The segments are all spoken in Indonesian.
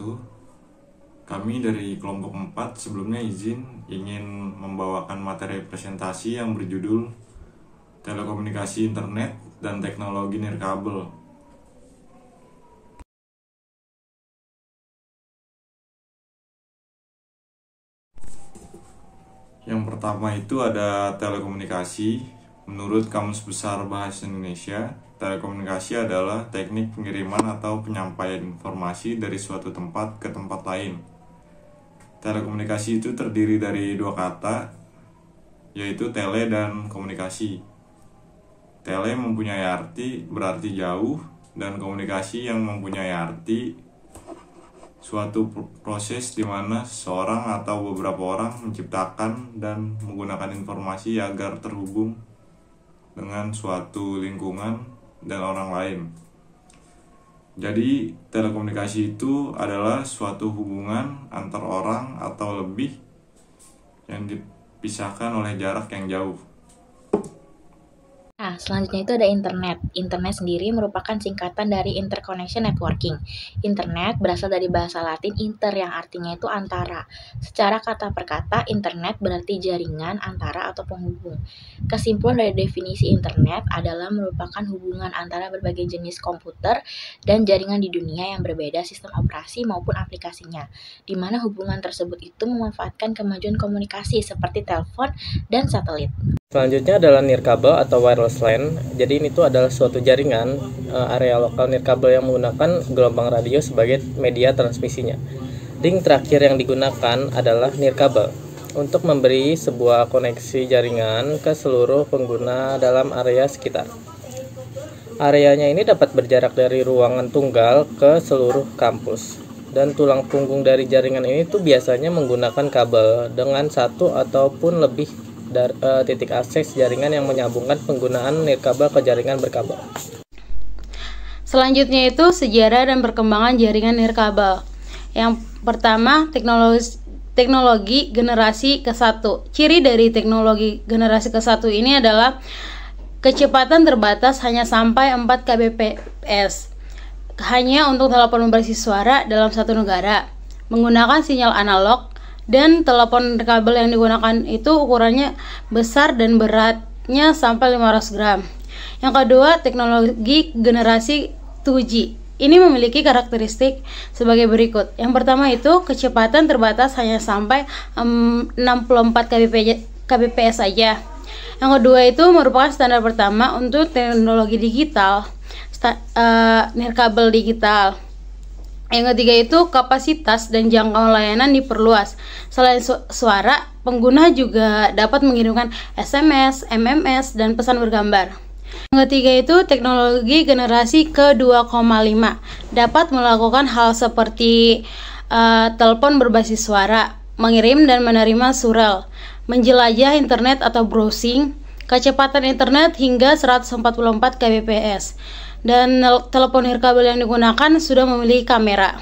wabarakatuh. Kami dari kelompok 4 sebelumnya ingin membawakan materi presentasi yang berjudul Telekomunikasi Internet dan Teknologi Nirkabel. Yang pertama itu ada telekomunikasi. Menurut Kamus Besar Bahasa Indonesia, telekomunikasi adalah teknik pengiriman atau penyampaian informasi dari suatu tempat ke tempat lain. Telekomunikasi itu terdiri dari dua kata, yaitu tele dan komunikasi. Tele mempunyai arti berarti jauh, dan komunikasi yang mempunyai arti suatu proses di mana seseorang atau beberapa orang menciptakan dan menggunakan informasi agar terhubung dengan suatu lingkungan dan orang lain. Jadi, telekomunikasi itu adalah suatu hubungan antar orang atau lebih yang dipisahkan oleh jarak yang jauh. Nah, selanjutnya itu ada internet. Internet sendiri merupakan singkatan dari interconnection networking. Internet berasal dari bahasa Latin inter yang artinya itu antara. Secara kata per kata, internet berarti jaringan antara atau penghubung. Kesimpulan dari definisi internet adalah merupakan hubungan antara berbagai jenis komputer dan jaringan di dunia yang berbeda sistem operasi maupun aplikasinya, di mana hubungan tersebut itu memanfaatkan kemajuan komunikasi seperti telepon dan satelit. Selanjutnya adalah nirkabel atau wireless LAN. Jadi ini tuh adalah suatu jaringan area lokal nirkabel yang menggunakan gelombang radio sebagai media transmisinya. Link terakhir yang digunakan adalah nirkabel untuk memberi sebuah koneksi jaringan ke seluruh pengguna dalam area sekitar. Areanya ini dapat berjarak dari ruangan tunggal ke seluruh kampus. Dan tulang punggung dari jaringan ini tuh biasanya menggunakan kabel dengan satu ataupun lebih titik akses jaringan yang menyambungkan penggunaan nirkabel ke jaringan berkabel. Selanjutnya itu sejarah dan perkembangan jaringan nirkabel. Yang pertama, teknologi generasi ke-1. Ciri dari teknologi generasi ke-1 ini adalah kecepatan terbatas hanya sampai 4 kbps. Hanya untuk telepon berbasis suara dalam satu negara, menggunakan sinyal analog, dan telepon nirkabel yang digunakan itu ukurannya besar dan beratnya sampai 500 gram. Yang kedua, teknologi generasi 2G. Ini memiliki karakteristik sebagai berikut. Yang pertama itu kecepatan terbatas hanya sampai 64 kbps saja. Yang kedua itu merupakan standar pertama untuk teknologi digital, nirkabel digital. Yang ketiga itu kapasitas dan jangkauan layanan diperluas. Selain suara, pengguna juga dapat mengirimkan SMS, MMS, dan pesan bergambar. Yang ketiga itu teknologi generasi ke-2,5 dapat melakukan hal seperti telepon berbasis suara, mengirim dan menerima surel, menjelajah internet atau browsing, kecepatan internet hingga 144 kbps. Dan telepon nirkabel yang digunakan sudah memiliki kamera.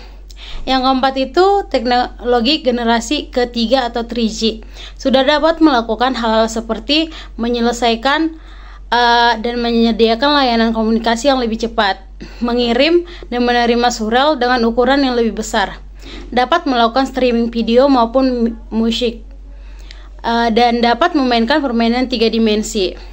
Yang keempat itu teknologi generasi ketiga atau 3G. Sudah dapat melakukan hal-hal seperti menyelesaikan dan menyediakan layanan komunikasi yang lebih cepat, mengirim dan menerima surel dengan ukuran yang lebih besar, dapat melakukan streaming video maupun musik, dan dapat memainkan permainan 3 dimensi.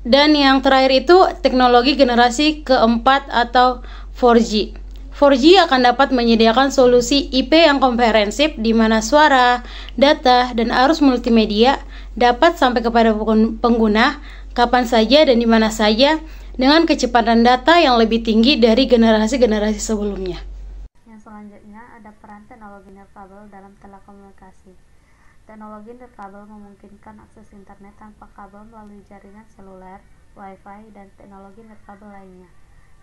Dan yang terakhir itu teknologi generasi keempat atau 4G. 4G akan dapat menyediakan solusi IP yang komprehensif di mana suara, data, dan arus multimedia dapat sampai kepada pengguna kapan saja dan di mana saja dengan kecepatan data yang lebih tinggi dari generasi-generasi sebelumnya. Yang selanjutnya ada peran teknologi nirkabel dalam telekomunikasi. Teknologi nirkabel memungkinkan akses internet tanpa kabel melalui jaringan seluler, wifi, dan teknologi nirkabel lainnya.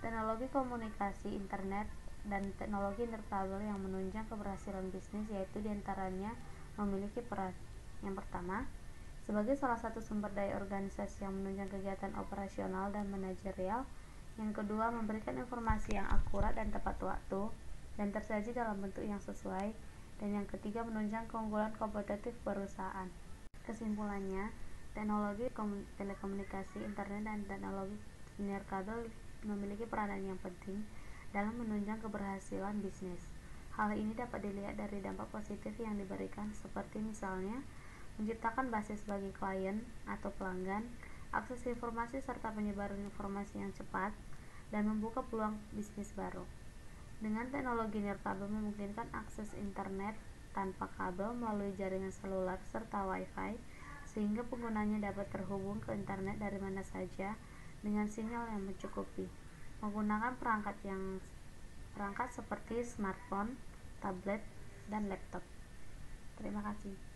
Teknologi komunikasi internet dan teknologi nirkabel yang menunjang keberhasilan bisnis yaitu diantaranya memiliki peran. Yang pertama, sebagai salah satu sumber daya organisasi yang menunjang kegiatan operasional dan manajerial. Yang kedua, memberikan informasi yang akurat dan tepat waktu dan tersaji dalam bentuk yang sesuai. Dan yang ketiga, menunjang keunggulan kompetitif perusahaan. Kesimpulannya, teknologi telekomunikasi, internet, dan teknologi nirkabel memiliki peranan yang penting dalam menunjang keberhasilan bisnis. Hal ini dapat dilihat dari dampak positif yang diberikan, seperti misalnya menciptakan basis bagi klien atau pelanggan, akses informasi serta penyebaran informasi yang cepat, dan membuka peluang bisnis baru. Dengan teknologi nirkabel memungkinkan akses internet tanpa kabel melalui jaringan seluler serta Wi-Fi, sehingga penggunanya dapat terhubung ke internet dari mana saja dengan sinyal yang mencukupi, menggunakan perangkat seperti smartphone, tablet, dan laptop. Terima kasih.